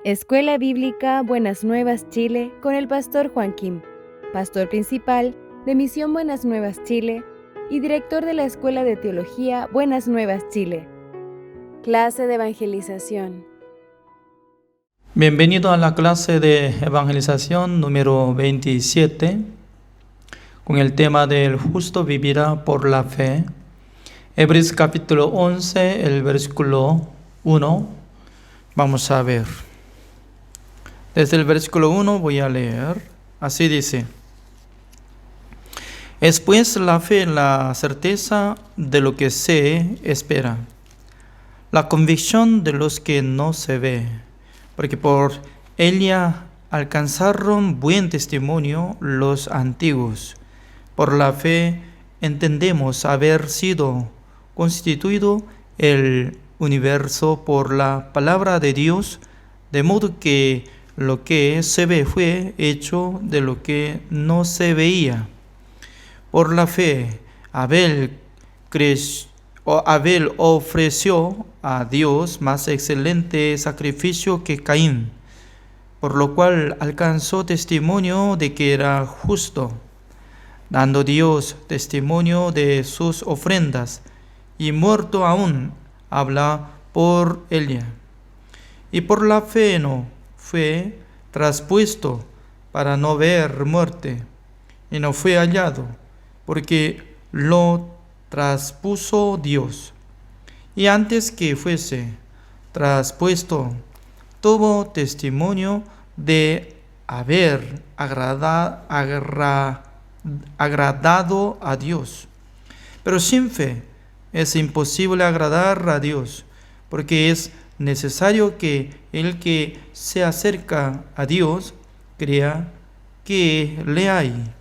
Escuela Bíblica Buenas Nuevas Chile con el pastor Juan Kim, pastor principal de Misión Buenas Nuevas Chile y director de la Escuela de Teología Buenas Nuevas Chile. Clase de evangelización. Bienvenido a la clase de evangelización número 27 con el tema del justo vivirá por la fe. Hebreos capítulo 11, el versículo 1. Vamos a ver. Desde el versículo 1 voy a leer. Así dice: Es pues la fe la certeza de lo que se espera, la convicción de los que no se ve, porque por ella alcanzaron buen testimonio los antiguos. Por la fe entendemos haber sido constituido el universo por la palabra de Dios, de modo que lo que se ve fue hecho de lo que no se veía. Por la fe Abel ofreció a Dios más excelente sacrificio que Caín, por lo cual alcanzó testimonio de que era justo, dando Dios testimonio de sus ofrendas, y muerto aún habla por ella. Y por la fe no fue traspuesto para no ver muerte, y no fue hallado, porque lo traspuso Dios. Y antes que fuese traspuesto, tuvo testimonio de haber agradado a Dios. Pero sin fe es imposible agradar a Dios, porque es necesario que el que se acerca a Dios crea que le hay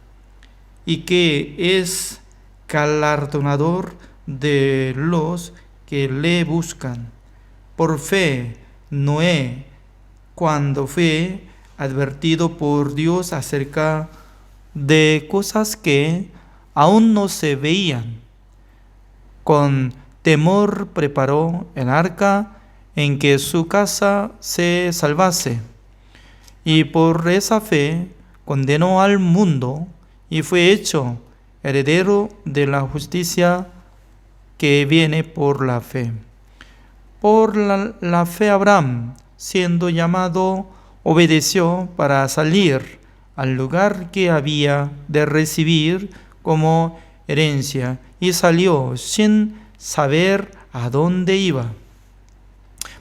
y que es galardonador de los que le buscan. Por fe, Noé, cuando fue advertido por Dios acerca de cosas que aún no se veían, con temor preparó el arca en que su casa se salvase, y por esa fe condenó al mundo y fue hecho heredero de la justicia que viene por la fe. Por la fe Abraham, siendo llamado, obedeció para salir al lugar que había de recibir como herencia, y salió sin saber a dónde iba.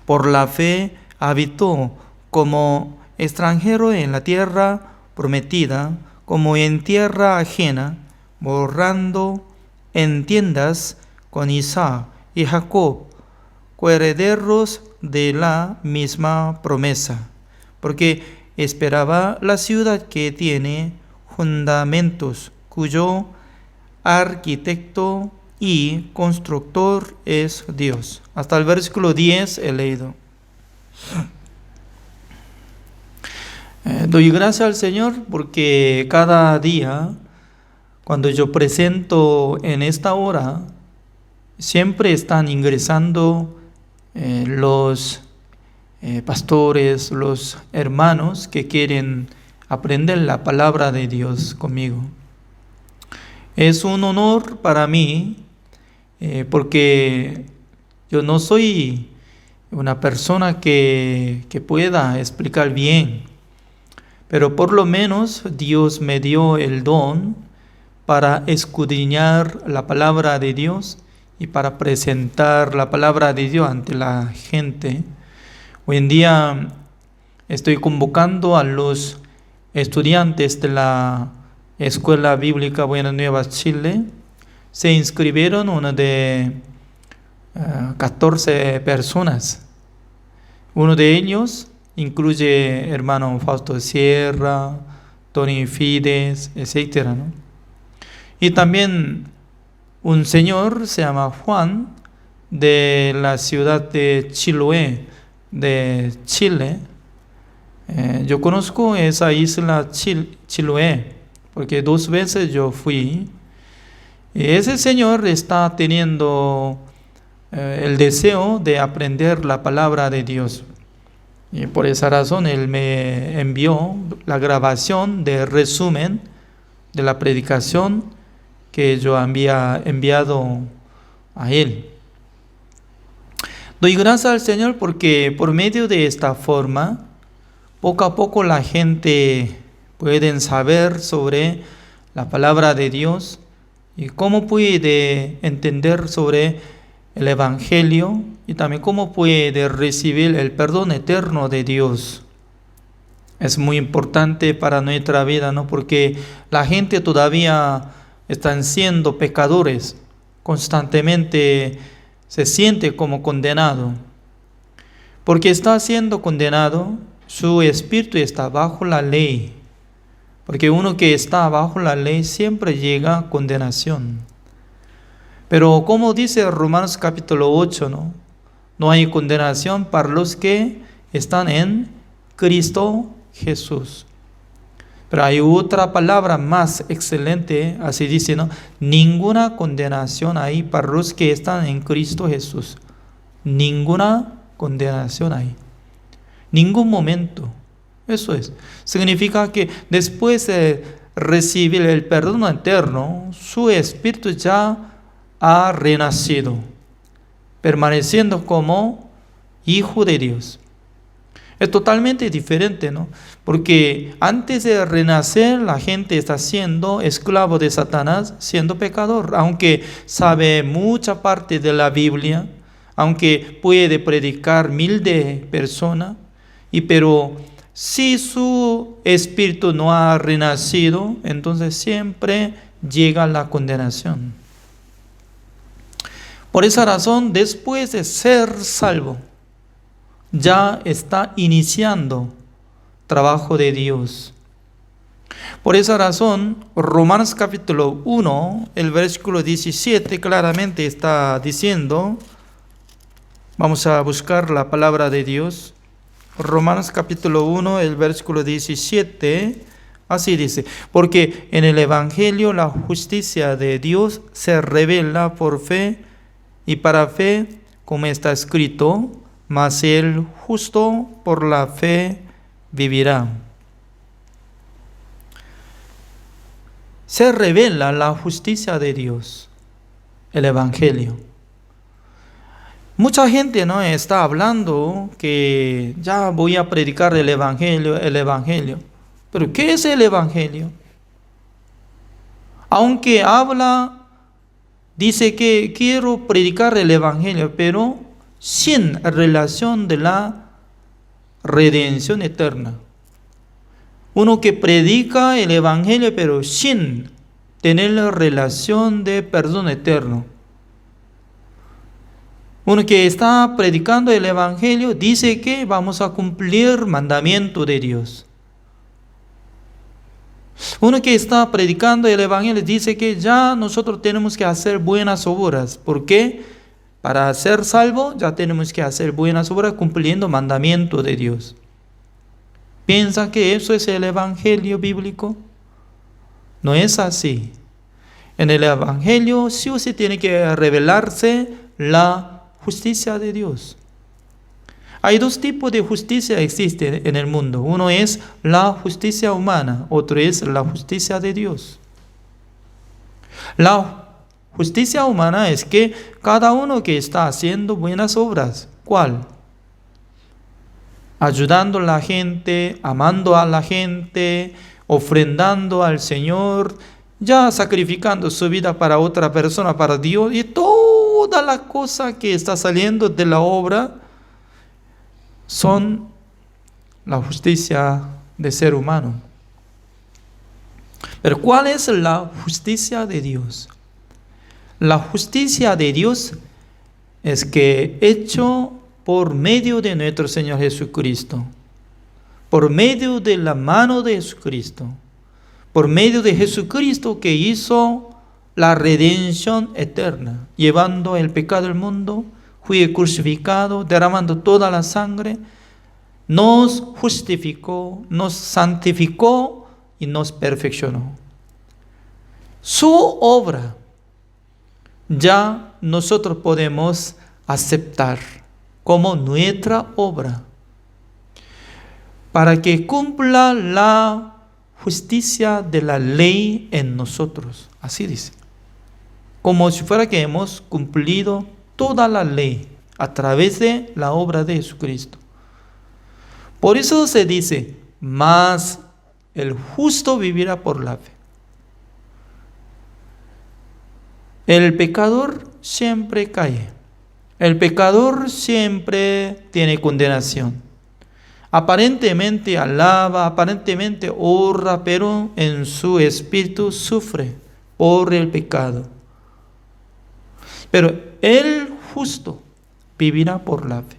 Por la fe habitó como extranjero en la tierra prometida, como en tierra ajena, morando en tiendas con Isaac y Jacob, coherederos de la misma promesa, porque esperaba la ciudad que tiene fundamentos, cuyo arquitecto y constructor es Dios. Hasta el versículo 10 he leído. Doy gracias al Señor porque cada día, cuando yo presento en esta hora, siempre están ingresando los pastores, los hermanos que quieren aprender la palabra de Dios conmigo. Es un honor para mí porque yo no soy una persona que pueda explicar bien, pero por lo menos Dios me dio el don para escudriñar la palabra de Dios y para presentar la palabra de Dios ante la gente. Hoy en día estoy convocando a los estudiantes de la Escuela Bíblica Buenas Nuevas Chile. Se inscribieron una de 14 personas. Uno de ellos incluye hermano Fausto Sierra, Tony Fides, etc., ¿no? Y también un señor se llama Juan, de la ciudad de Chiloé, de Chile. Yo conozco esa isla Chiloé, porque 2 veces yo fui. Y ese señor está teniendo el deseo de aprender la palabra de Dios. Y por esa razón Él me envió la grabación de resumen de la predicación que yo había enviado a Él. Doy gracias al Señor porque por medio de esta forma, poco a poco la gente puede saber sobre la palabra de Dios y cómo puede entender sobre el Evangelio y también cómo puede recibir el perdón eterno de Dios. Es muy importante para nuestra vida, ¿no? Porque la gente todavía están siendo pecadores, constantemente se siente como condenado. Porque está siendo condenado, su espíritu está bajo la ley. Porque uno que está bajo la ley siempre llega a condenación. Pero como dice Romanos capítulo 8, no hay condenación para los que están en Cristo Jesús. Pero hay otra palabra más excelente, así dice, ninguna condenación hay para los que están en Cristo Jesús. Ninguna condenación hay. Ningún momento. Eso es. Significa que después de recibir el perdón eterno, su espíritu ya ha renacido, permaneciendo como hijo de Dios. Es totalmente diferente, Porque antes de renacer, la gente está siendo esclavo de Satanás, siendo pecador, aunque sabe mucha parte de la Biblia, aunque puede predicar 1000 de personas, pero si su espíritu no ha renacido, entonces siempre llega la condenación. Por esa razón, después de ser salvo, ya está iniciando trabajo de Dios. Por esa razón, Romanos capítulo 1, el versículo 17 claramente está diciendo, vamos a buscar la palabra de Dios. Romanos capítulo 1, el versículo 17, así dice: porque en el Evangelio la justicia de Dios se revela por fe y para fe, como está escrito, mas el justo por la fe vivirá. Se revela la justicia de Dios, el Evangelio. Mucha gente está hablando que ya voy a predicar el Evangelio. Pero ¿qué es el Evangelio? Aunque dice que quiero predicar el Evangelio, pero sin relación de la redención eterna. Uno que predica el Evangelio, pero sin tener la relación de perdón eterno. Uno que está predicando el Evangelio dice que vamos a cumplir mandamiento de Dios. Uno que está predicando el Evangelio dice que ya nosotros tenemos que hacer buenas obras. ¿Por qué? Para ser salvo ya tenemos que hacer buenas obras cumpliendo mandamiento de Dios. ¿Piensa que eso es el Evangelio bíblico? No es así. En el Evangelio sí o sí tiene que revelarse la justicia de Dios. Hay dos tipos de justicia que existen en el mundo. Uno es la justicia humana, otro es la justicia de Dios. La justicia humana es que cada uno que está haciendo buenas obras, ¿cuál? Ayudando a la gente, amando a la gente, ofrendando al Señor, ya sacrificando su vida para otra persona, para Dios, y toda la cosa que está saliendo de la obra son la justicia de ser humano. Pero ¿cuál es la justicia de Dios? La justicia de Dios es que hecho por medio de nuestro Señor Jesucristo, por medio de la mano de Jesucristo, por medio de Jesucristo que hizo la redención eterna, llevando el pecado del mundo, fue crucificado, derramando toda la sangre, nos justificó, nos santificó y nos perfeccionó. Su obra ya nosotros podemos aceptar como nuestra obra. para que cumpla la justicia de la ley en nosotros. Así dice. Como si fuera que hemos cumplido toda la ley a través de la obra de Jesucristo. Por eso se dice, mas el justo vivirá por la fe. El pecador siempre cae. El pecador siempre tiene condenación. Aparentemente alaba, aparentemente honra, pero en su espíritu sufre por el pecado. Pero el justo vivirá por la fe.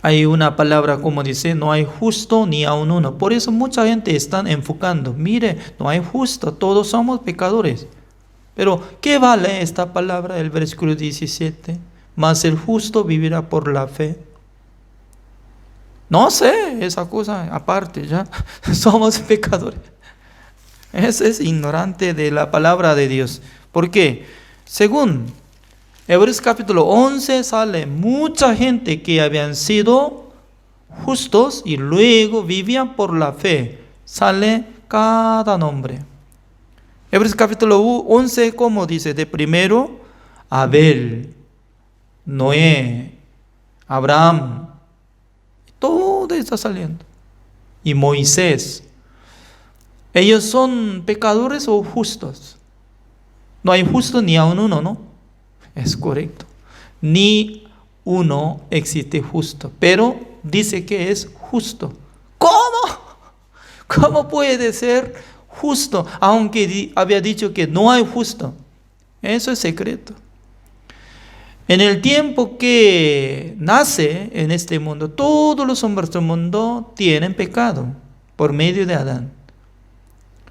Hay una palabra como dice, no hay justo ni aun uno. Por eso mucha gente está enfocando, mire, no hay justo, todos somos pecadores. Pero, ¿qué vale esta palabra? El versículo 17. Mas el justo vivirá por la fe. No sé, esa cosa aparte ya. Somos pecadores. Ese es ignorante de la palabra de Dios. ¿Por qué? Según Hebreos capítulo 11 sale mucha gente que habían sido justos y luego vivían por la fe. Sale cada nombre. Hebreos capítulo 11, como dice, de primero, Abel, Noé, Abraham, todo está saliendo. Y Moisés. ¿Ellos son pecadores o justos? No hay justo ni aun uno, ¿no? Es correcto. Ni uno existe justo, pero dice que es justo. ¿Cómo? ¿Cómo puede ser justo, aunque había dicho que no hay justo? Eso es secreto. En el tiempo que nace en este mundo, todos los hombres del mundo tienen pecado por medio de Adán,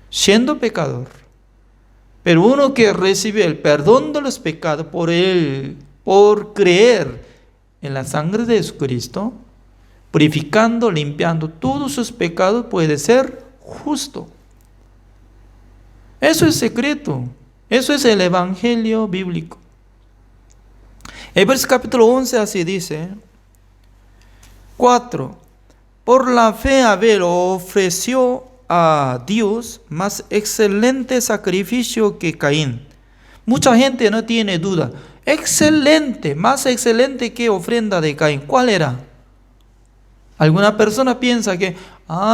siendo pecador. Pero uno que recibe el perdón de los pecados por creer en la sangre de Jesucristo, purificando, limpiando todos sus pecados, puede ser justo. Eso es secreto. Eso es el evangelio bíblico. Hebreos capítulo 11 así dice. 4. Por la fe Abel ofreció a Dios más excelente sacrificio que Caín. Mucha gente no tiene duda. Excelente, más excelente que ofrenda de Caín. ¿Cuál era? Alguna persona piensa que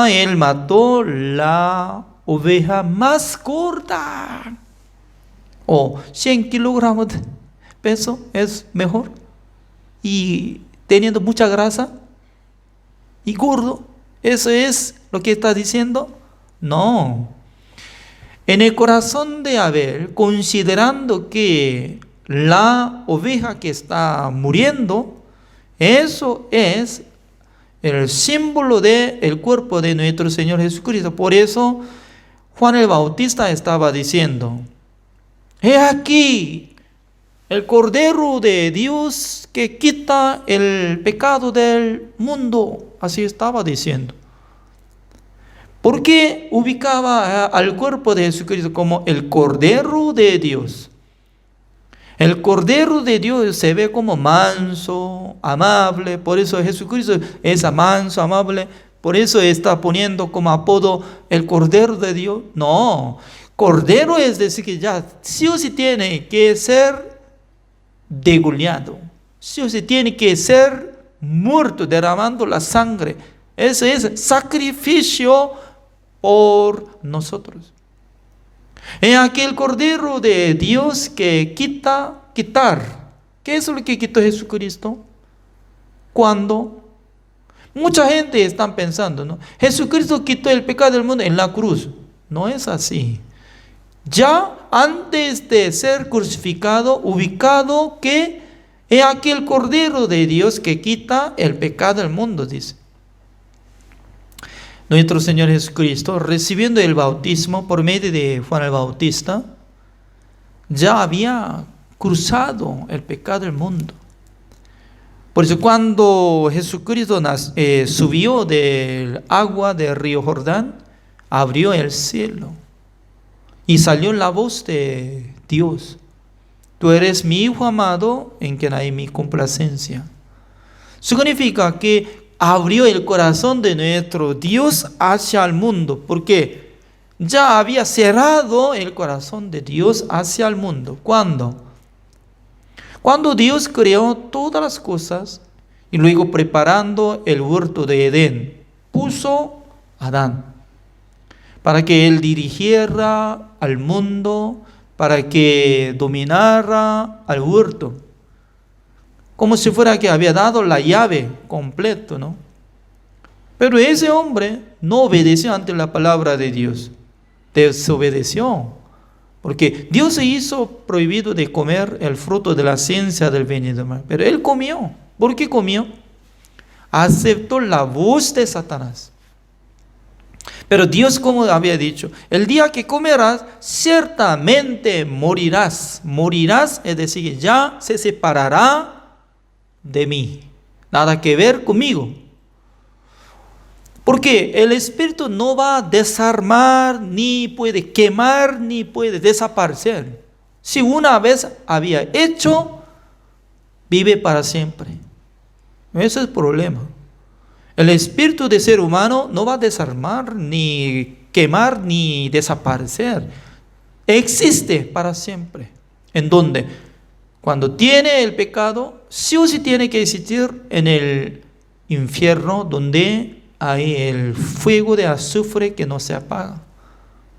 él mató la oveja más gorda. O 100 kilogramos de peso es mejor. Y teniendo mucha grasa y gordo. ¿Eso es lo que está diciendo? No. En el corazón de Abel, considerando que la oveja que está muriendo, eso es el símbolo del cuerpo de nuestro Señor Jesucristo. Por eso Juan el Bautista estaba diciendo, he aquí el Cordero de Dios que quita el pecado del mundo. Así estaba diciendo. ¿Por qué ubicaba al cuerpo de Jesucristo como el Cordero de Dios? El Cordero de Dios se ve como manso, amable. Por eso Jesucristo es manso, amable. Por eso está poniendo como apodo el Cordero de Dios. No, Cordero es decir que ya sí o sí tiene que ser degollado. Sí o sí tiene que ser muerto, derramando la sangre. Ese es sacrificio por nosotros. En aquel Cordero de Dios que quitar. ¿Qué es lo que quitó Jesucristo? Cuando mucha gente está pensando, ¿no? Jesucristo quitó el pecado del mundo en la cruz. No es así. Ya antes de ser crucificado, ubicado que es aquel Cordero de Dios que quita el pecado del mundo, dice. Nuestro Señor Jesucristo, recibiendo el bautismo por medio de Juan el Bautista, ya había cruzado el pecado del mundo. Por eso cuando Jesucristo subió del agua del río Jordán, abrió el cielo y salió la voz de Dios. Tú eres mi Hijo amado en quien hay mi complacencia. Significa que abrió el corazón de nuestro Dios hacia el mundo, porque ya había cerrado el corazón de Dios hacia el mundo. ¿Cuándo? Cuando Dios creó todas las cosas y luego preparando el huerto de Edén, puso a Adán para que él dirigiera al mundo, para que dominara al huerto, como si fuera que había dado la llave completa, ¿no? Pero ese hombre no obedeció ante la palabra de Dios, desobedeció, porque Dios se hizo prohibido de comer el fruto de la ciencia del bien y del mal, pero él comió. ¿Por qué comió? Aceptó la voz de Satanás. Pero Dios, como había dicho, el día que comerás, ciertamente morirás. Morirás, es decir, ya se separará de mí. Nada que ver conmigo. Porque el espíritu no va a desarmar, ni puede quemar, ni puede desaparecer. Si una vez había hecho, vive para siempre. Ese es el problema. El espíritu de ser humano no va a desarmar, ni quemar, ni desaparecer. Existe para siempre. ¿En dónde? Cuando tiene el pecado, sí o sí tiene que existir en el infierno, donde hay el fuego de azufre que no se apaga.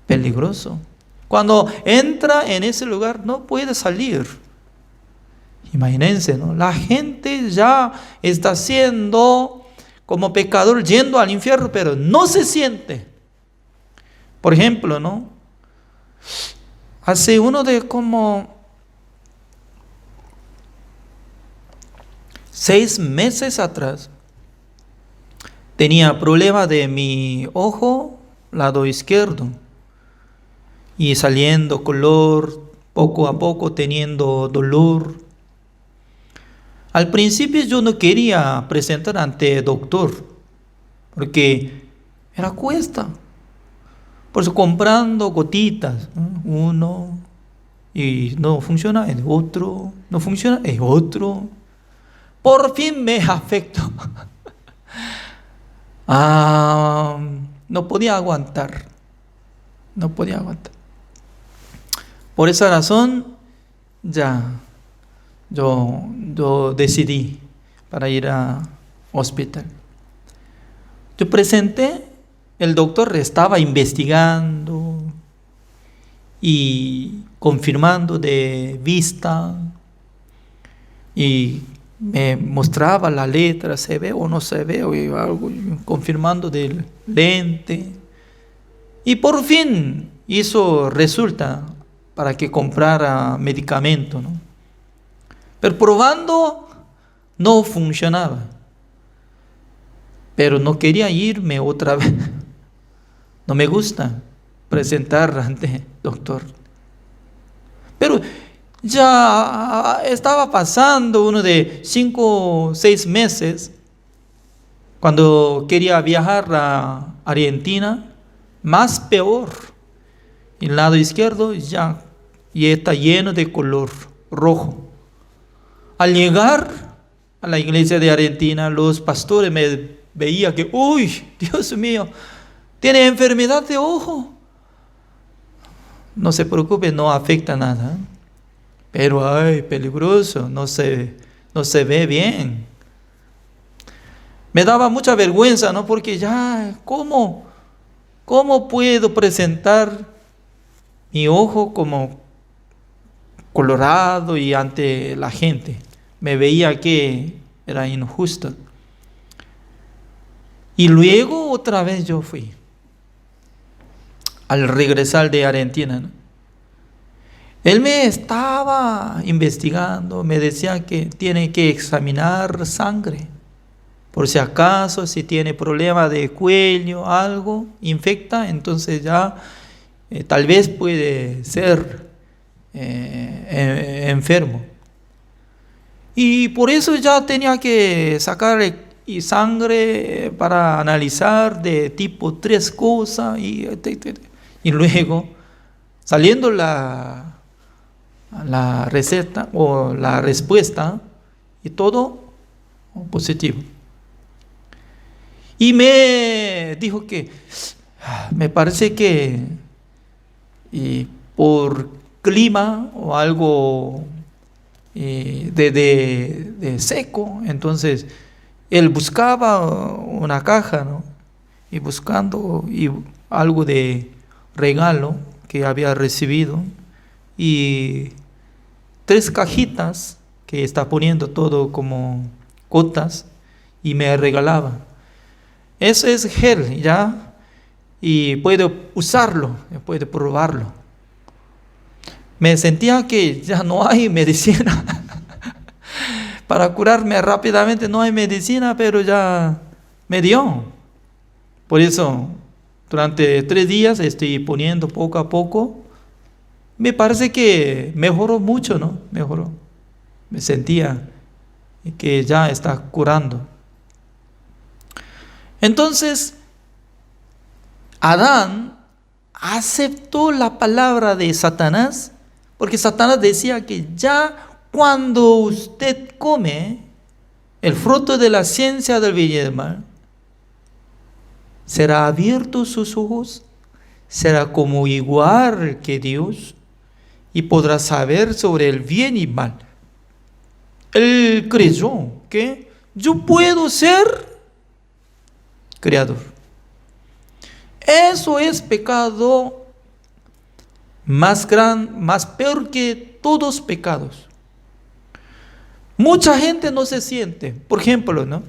Peligroso. Cuando entra en ese lugar, no puede salir. Imagínense, ¿no? La gente ya está siendo como pecador yendo al infierno, pero no se siente. Por ejemplo, ¿no? Hace uno de como 6 meses atrás, tenía problema de mi ojo, lado izquierdo, y saliendo color, poco a poco teniendo dolor. Al principio yo no quería presentar ante el doctor, porque era cuesta. Por eso comprando gotitas, ¿no? Uno, y no funciona, el otro, no funciona, el otro. Por fin me afectó. No podía aguantar. No podía aguantar. Por esa razón, ya yo decidí para ir al hospital. Yo presenté, el doctor estaba investigando y confirmando de vista y me mostraba la letra, se ve o no se ve, o algo, confirmando del lente. Y por fin hizo resulta para que comprara medicamento, ¿no? Pero probando no funcionaba. Pero no quería irme otra vez. No me gusta presentar ante el doctor. Pero ya estaba pasando uno de 5 o 6 meses, cuando quería viajar a Argentina, más peor. El lado izquierdo ya está lleno de color rojo. Al llegar a la iglesia de Argentina, los pastores me veían que, uy, Dios mío, tiene enfermedad de ojo. No se preocupe, no afecta nada. Pero, ay, peligroso, no se ve bien. Me daba mucha vergüenza, ¿no? Porque ya, ¿cómo puedo presentar mi ojo como colorado y ante la gente? Me veía que era injusto. Y luego otra vez yo fui. Al regresar de Argentina, ¿no? Él me estaba investigando, me decía que tiene que examinar sangre, por si acaso, si tiene problema de cuello, algo, infecta, entonces ya tal vez puede ser enfermo. Y por eso ya tenía que sacar sangre para analizar de tipo 3 cosas, y luego, saliendo la receta o la respuesta, y todo positivo. Y me dijo que me parece que por clima o algo de seco, entonces él buscaba una caja, ¿no? Y buscando algo de regalo que había recibido y 3 cajitas que está poniendo todo como gotas y me regalaba. Eso es gel, ¿ya? Y puedo usarlo, puedo probarlo. Me sentía que ya no hay medicina para curarme rápidamente, no hay medicina, pero ya me dio. Por eso, durante 3 días estoy poniendo poco a poco. Me parece que mejoró mucho, ¿no? Mejoró. Me sentía que ya está curando. Entonces, Adán aceptó la palabra de Satanás, porque Satanás decía que ya cuando usted come el fruto de la ciencia del bien y del mal, será abierto sus ojos, será como igual que Dios y podrá saber sobre el bien y mal. Él creyó que yo puedo ser creador. Eso es pecado más peor que todos pecados. Mucha gente no se siente, por ejemplo, ¿no?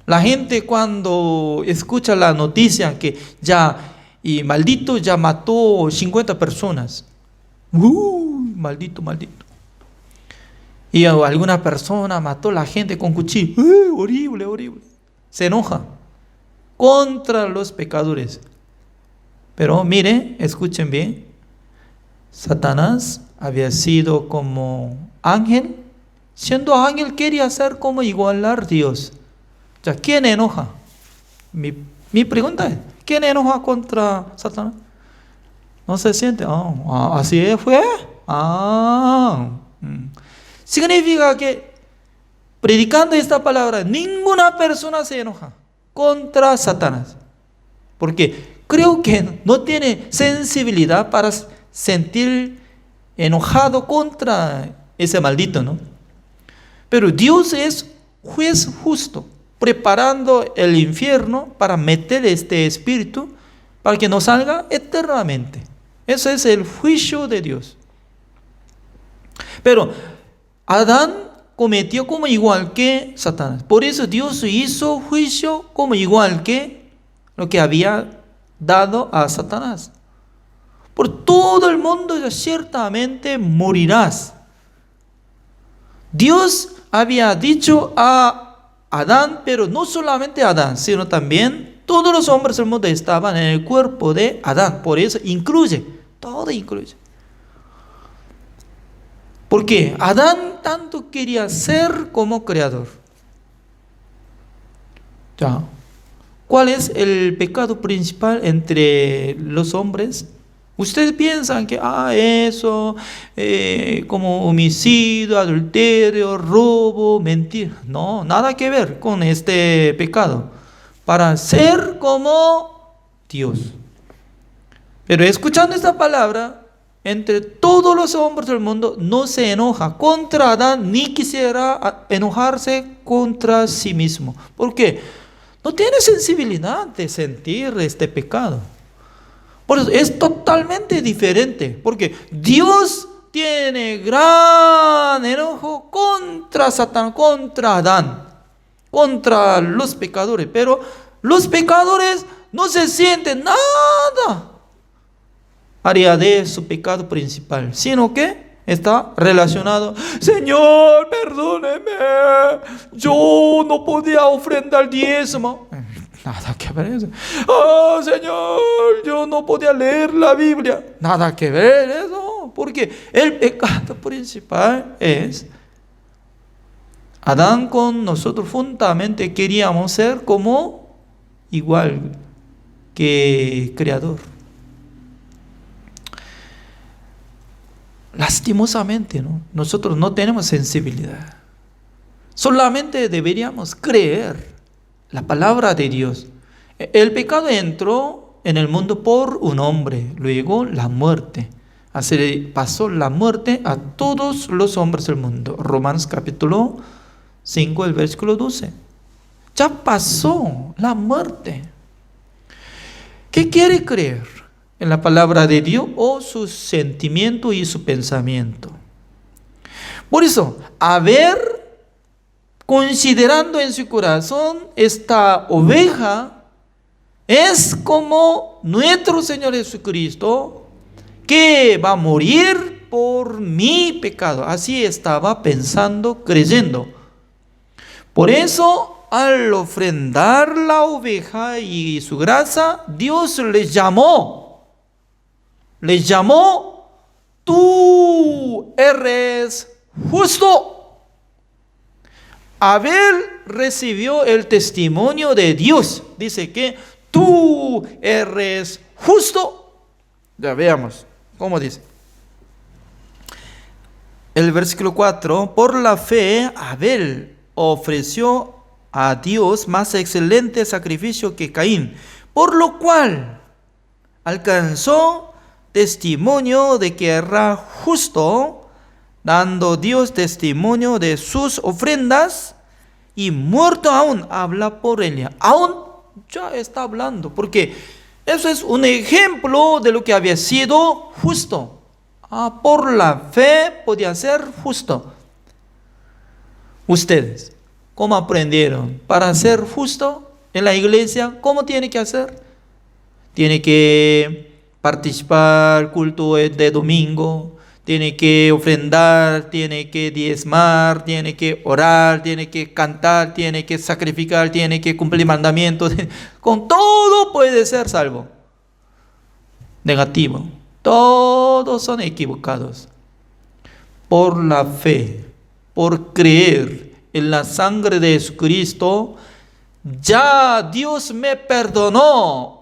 La gente cuando escucha la noticia que maldito ya mató 50 personas. Maldito. Y alguna persona mató a la gente con cuchillo. Horrible. Se enoja contra los pecadores. Pero mire, escuchen bien. Satanás había sido como ángel. Siendo ángel quería ser como igualar a Dios. Ya, ¿quién enoja? Mi pregunta es, ¿quién enoja contra Satanás? No se siente. Así fue. Significa que predicando esta palabra, ninguna persona se enoja contra Satanás. Porque creo que no tiene sensibilidad para sentir enojado contra ese maldito, ¿no? Pero Dios es juez justo, preparando el infierno para meter este espíritu para que no salga eternamente. Ese es el juicio de Dios. Pero Adán cometió como igual que Satanás. Por eso Dios hizo juicio como igual que lo que había dado a Satanás. Por todo el mundo ciertamente morirás. Dios había dicho a Adán, pero no solamente a Adán, sino también todos los hombres del mundo estaban en el cuerpo de Adán. Por eso todo incluye. Porque Adán tanto quería ser como creador. Ya. ¿Cuál es el pecado principal entre los hombres? Ustedes piensan que eso, como homicidio, adulterio, robo, mentira. No, nada que ver con este pecado. Para ser como Dios. Pero escuchando esta palabra, entre todos los hombres del mundo no se enoja contra Adán, ni quisiera enojarse contra sí mismo. ¿Por qué? No tiene sensibilidad de sentir este pecado. Por eso es totalmente diferente, porque Dios tiene gran enojo contra Satán, contra Adán, contra los pecadores, pero los pecadores no se sienten nada área de su pecado principal, sino que está relacionado. Señor, perdóneme, yo no podía ofrendar diezmo. Nada que ver eso. Señor, yo no podía leer la Biblia. Nada que ver eso, porque el pecado principal es Adán con nosotros fundamentalmente queríamos ser como igual que creador. Lastimosamente, ¿no? Nosotros no tenemos sensibilidad. Solamente deberíamos creer la palabra de Dios. El pecado entró en el mundo por un hombre, luego la muerte. Así pasó la muerte a todos los hombres del mundo. Romanos capítulo 5, el versículo 12. Ya pasó la muerte. ¿Qué quiere creer? ¿En la palabra de Dios o su sentimiento y su pensamiento? Por eso, considerando en su corazón esta oveja, es como nuestro Señor Jesucristo, que va a morir por mi pecado. Así estaba pensando, creyendo. Por eso, al ofrendar la oveja y su grasa, Dios les llamó. Les llamó, tú eres justo. Abel recibió el testimonio de Dios. Dice que tú eres justo. Ya veamos. ¿Cómo dice? El versículo 4, por la fe, Abel ofreció a Dios más excelente sacrificio que Caín, por lo cual alcanzó testimonio de que era justo, dando Dios testimonio de sus ofrendas, y muerto aún habla por ella. Aún ya está hablando, porque eso es un ejemplo de lo que había sido justo. Por la fe podía ser justo. Ustedes, ¿cómo aprendieron? Para ser justo en la iglesia, ¿cómo tiene que hacer? Tiene que participar culto de domingo, tiene que ofrendar, tiene que diezmar, tiene que orar, tiene que cantar, tiene que sacrificar, tiene que cumplir mandamientos. Con todo puede ser salvo. Negativo. Todos son equivocados. Por la fe, por creer en la sangre de Jesucristo, ya Dios me perdonó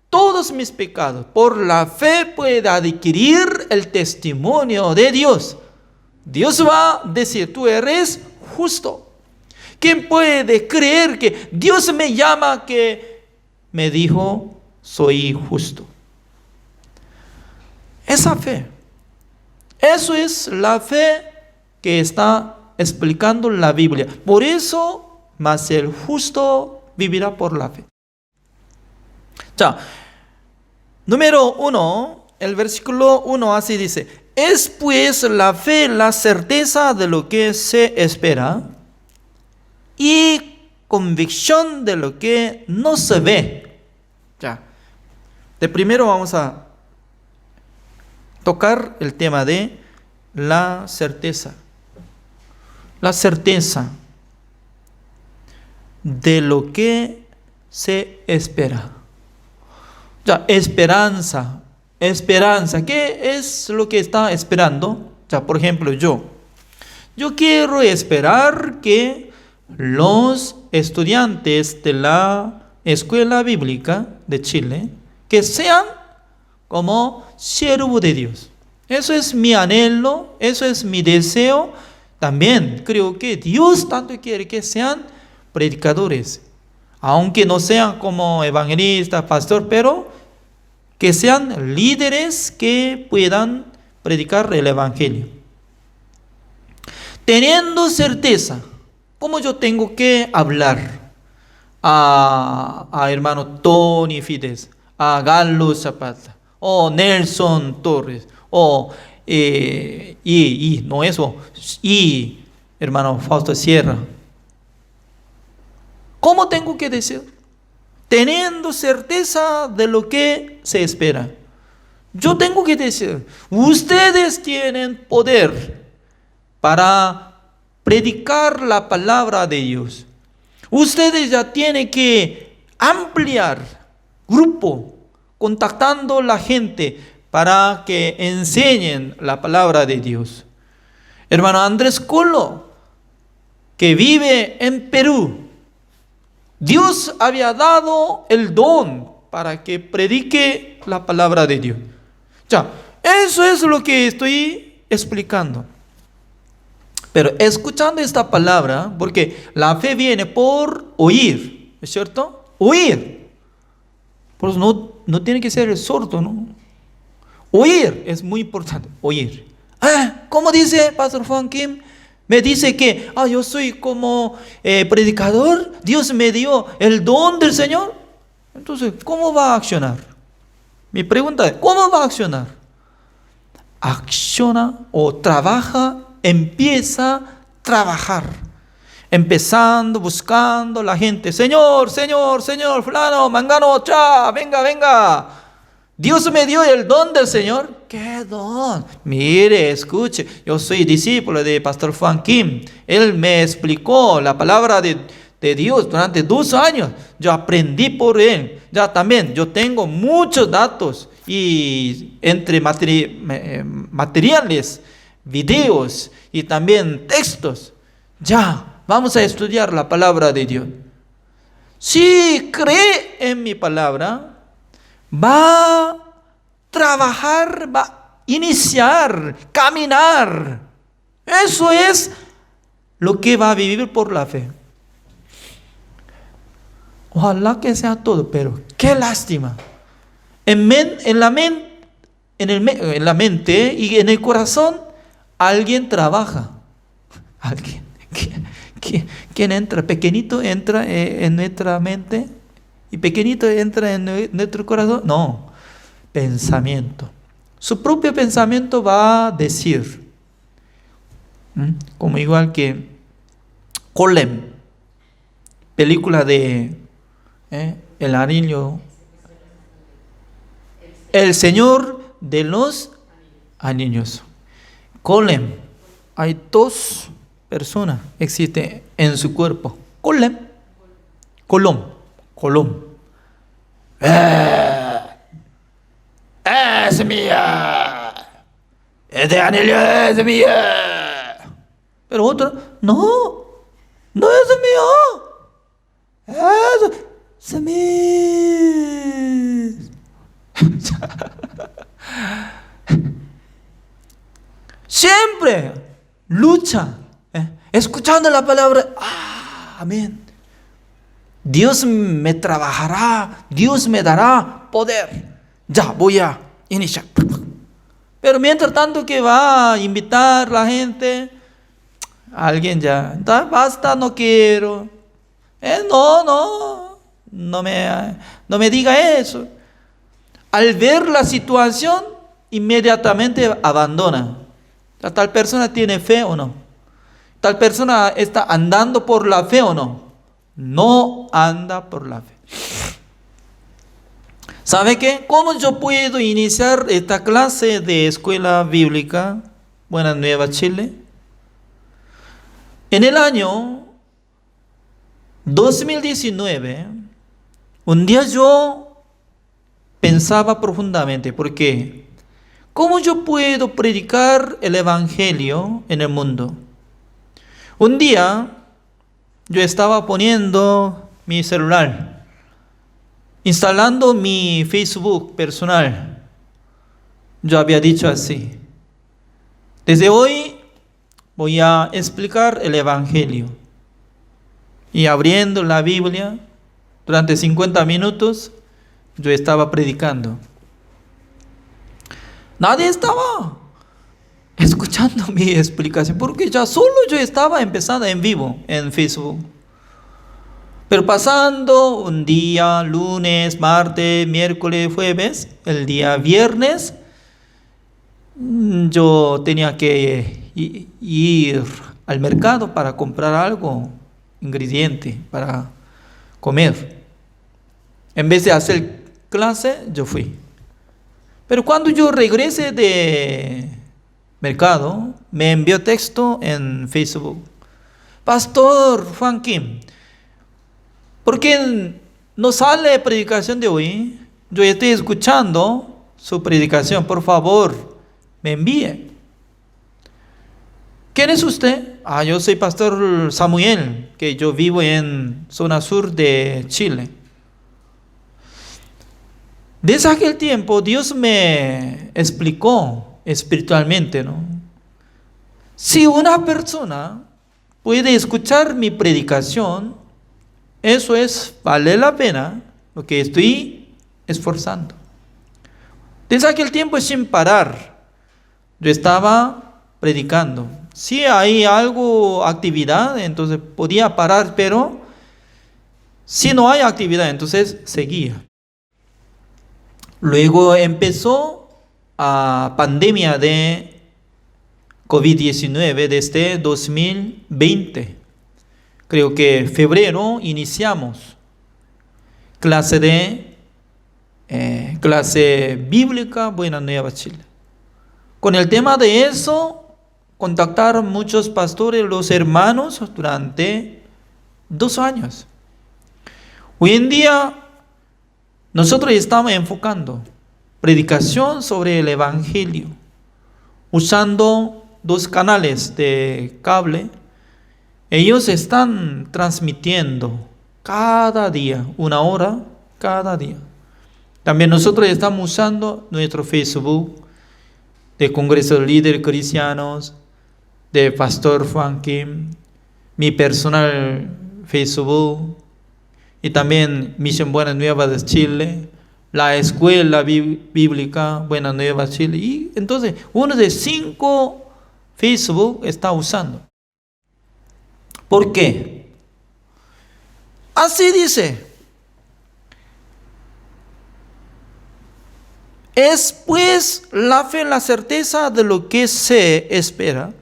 todos mis pecados. Por la fe puede adquirir el testimonio de Dios. Dios va a decir, tú eres justo. ¿Quién puede creer que Dios me llama, que me dijo, soy justo? Esa fe. Eso es la fe que está explicando la Biblia. Por eso, mas el justo vivirá por la fe. Ya. Número 1, el versículo 1 así dice, es pues la fe la certeza de lo que se espera y convicción de lo que no se ve. Ya. De primero vamos a tocar el tema de la certeza. La certeza de lo que se espera. Ya, esperanza. ¿Qué es lo que está esperando? Ya, por ejemplo, yo quiero esperar que los estudiantes de la Escuela Bíblica de Chile, que sean como siervos de Dios. Eso es mi anhelo, eso es mi deseo. También creo que Dios tanto quiere que sean predicadores. Aunque no sean como evangelistas, pastor, pero que sean líderes que puedan predicar el evangelio. Teniendo certeza, ¿cómo yo tengo que hablar a hermano Tony Fides, a Galo Zapata, o Nelson Torres, o hermano Fausto Sierra? ¿Cómo tengo que decir? Teniendo certeza de lo que se espera. Yo tengo que decir, ustedes tienen poder para predicar la palabra de Dios. Ustedes ya tienen que ampliar grupo, contactando a la gente para que enseñen la palabra de Dios. Hermano Andrés Colo, que vive en Perú, Dios había dado el don para que predique la palabra de Dios. Ya, eso es lo que estoy explicando. Pero escuchando esta palabra, porque la fe viene por oír, ¿es cierto? Oír. Por eso no tiene que ser el sordo, ¿no? Oír es muy importante, oír. ¿Cómo dice Pastor Juan Kim? Me dice que yo soy como predicador, Dios me dio el don del Señor. Entonces, ¿cómo va a accionar? Mi pregunta es, ¿cómo va a accionar? Acciona o trabaja, empieza a trabajar. Empezando, buscando la gente. Señor, fulano, mangano, venga. Dios me dio el don del Señor. ¿Qué don? Mire, escuche, yo soy discípulo de Pastor Juan Kim. Él me explicó la palabra de Dios durante 2 años. Yo aprendí por él. Ya también, yo tengo muchos datos y entre materiales, videos y también textos. Ya, vamos a estudiar la palabra de Dios. Si cree en mi palabra, va a trabajar, va a iniciar, caminar. Eso es lo que va a vivir por la fe. Ojalá que sea todo, pero qué lástima. En la mente y en el corazón, alguien trabaja. Alguien. ¿Quién entra? Pequeñito entra en nuestra mente y pequeñito entra en nuestro corazón. No, pensamiento. Su propio pensamiento va a decir, como igual que Golem, película de El Anillo, El Señor de los Anillos. Golem, hay 2 personas existen en su cuerpo. Golem, Colom. Es mía. Este anillo es mía. Pero otro, no es mío. Es mío. Siempre lucha, escuchando la palabra. Amén. Dios me trabajará, Dios me dará poder. Ya voy a iniciar. Pero mientras tanto que va a invitar a la gente, alguien ya, basta, no quiero. No me diga eso. Al ver la situación, inmediatamente abandona. ¿Tal persona tiene fe o no? ¿Tal persona está andando por la fe o no? No anda por la fe. ¿Sabe qué? ¿Cómo yo puedo iniciar esta clase de escuela bíblica Buenas Nuevas Chile? En el año 2019, un día yo pensaba profundamente, porque ¿cómo yo puedo predicar el evangelio en el mundo? Un día yo estaba poniendo mi celular, instalando mi Facebook personal. Yo había dicho así: desde hoy voy a explicar el evangelio. Y abriendo la Biblia, durante 50 minutos, yo estaba predicando. Nadie estaba escuchando mi explicación, porque ya solo yo estaba empezando en vivo en Facebook. Pero pasando un día, lunes, martes, miércoles, jueves, el día viernes, yo tenía que ir al mercado para comprar algo, ingrediente para comer. En vez de hacer clase, yo fui. Pero cuando yo regresé de mercado, me envió texto en Facebook: Pastor Juan Kim, ¿por qué no sale predicación de hoy? Yo estoy escuchando su predicación, por favor, me envíe. ¿Quién es usted? Yo soy Pastor Samuel, que yo vivo en zona sur de Chile. Desde aquel tiempo Dios me explicó espiritualmente, ¿no? Si una persona puede escuchar mi predicación, eso vale la pena lo que estoy esforzando. Desde aquel tiempo sin parar, yo estaba predicando. Si hay actividad, entonces podía parar, pero si no hay actividad, entonces seguía. Luego empezó la pandemia de COVID-19 desde 2020. Creo que en febrero iniciamos clase bíblica Buenas Nuevas Chile. Con el tema de eso, contactaron muchos pastores, los hermanos, durante 2 años. Hoy en día, nosotros estamos enfocando predicación sobre el Evangelio, usando 2 canales de cable. Ellos están transmitiendo cada día, 1 hora cada día. También nosotros estamos usando nuestro Facebook de Congreso de Líderes Cristianos, de Pastor Juan Kim, mi personal Facebook, y también Misión Buenas Nuevas de Chile, la Escuela Bíblica Buenas Nuevas Chile. Y entonces uno de 5 Facebook está usando. ¿Por qué? Así dice: es pues la fe, la certeza de lo que se espera,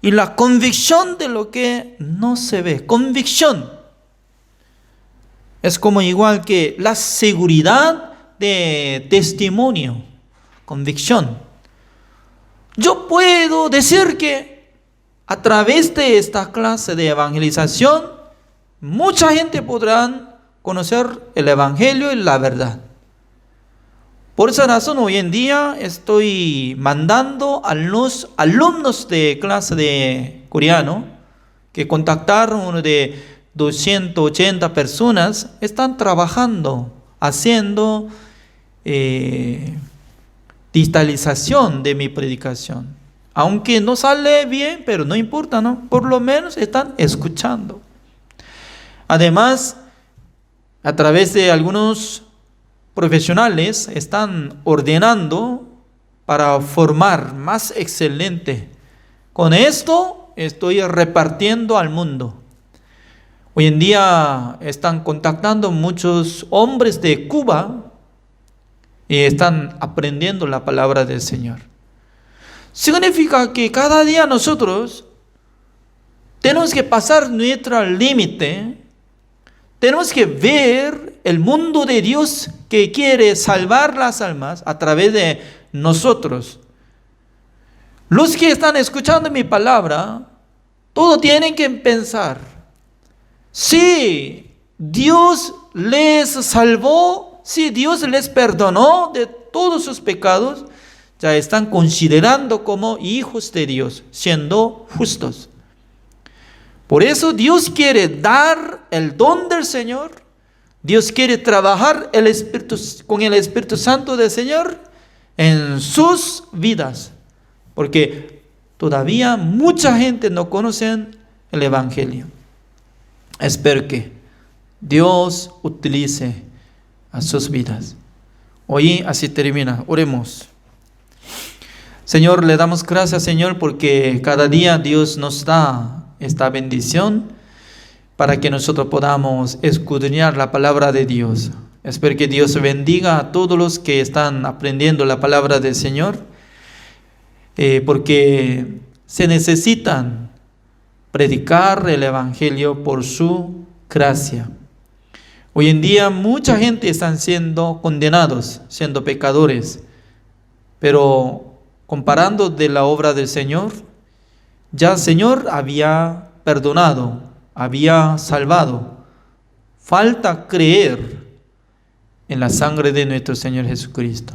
y la convicción de lo que no se ve. Convicción es como igual que la seguridad de testimonio. Convicción. Yo puedo decir que a través de esta clase de evangelización, mucha gente podrá conocer el Evangelio y la verdad. Por esa razón, hoy en día estoy mandando a los alumnos de clase de coreano que contactaron de 280 personas, están trabajando, haciendo digitalización de mi predicación. Aunque no sale bien, pero no importa, ¿no? Por lo menos están escuchando. Además, a través de algunos profesionales están ordenando para formar más excelente. Con esto estoy repartiendo al mundo. Hoy en día están contactando muchos hombres de Cuba y están aprendiendo la palabra del Señor. Significa que cada día nosotros tenemos que pasar nuestro límite. Tenemos que ver el mundo de Dios que quiere salvar las almas a través de nosotros. Los que están escuchando mi palabra, todos tienen que pensar: si Dios les salvó, si Dios les perdonó de todos sus pecados, ya están considerando como hijos de Dios, siendo justos. Por eso Dios quiere dar el don del Señor. Dios quiere trabajar con el Espíritu Santo del Señor en sus vidas. Porque todavía mucha gente no conoce el Evangelio. Espero que Dios utilice a sus vidas. Hoy así termina. Oremos. Señor, le damos gracias, Señor, porque cada día Dios nos da esta bendición para que nosotros podamos escudriñar la palabra de Dios. Espero que Dios bendiga a todos los que están aprendiendo la palabra del Señor, porque se necesitan predicar el Evangelio por su gracia. Hoy en día mucha gente están siendo condenados, siendo pecadores, pero comparando de la obra del Señor, ya el Señor había perdonado, había salvado. Falta creer en la sangre de nuestro Señor Jesucristo.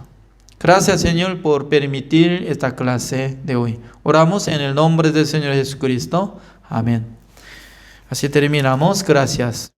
Gracias, Señor, por permitir esta clase de hoy. Oramos en el nombre del Señor Jesucristo. Amén. Así terminamos. Gracias.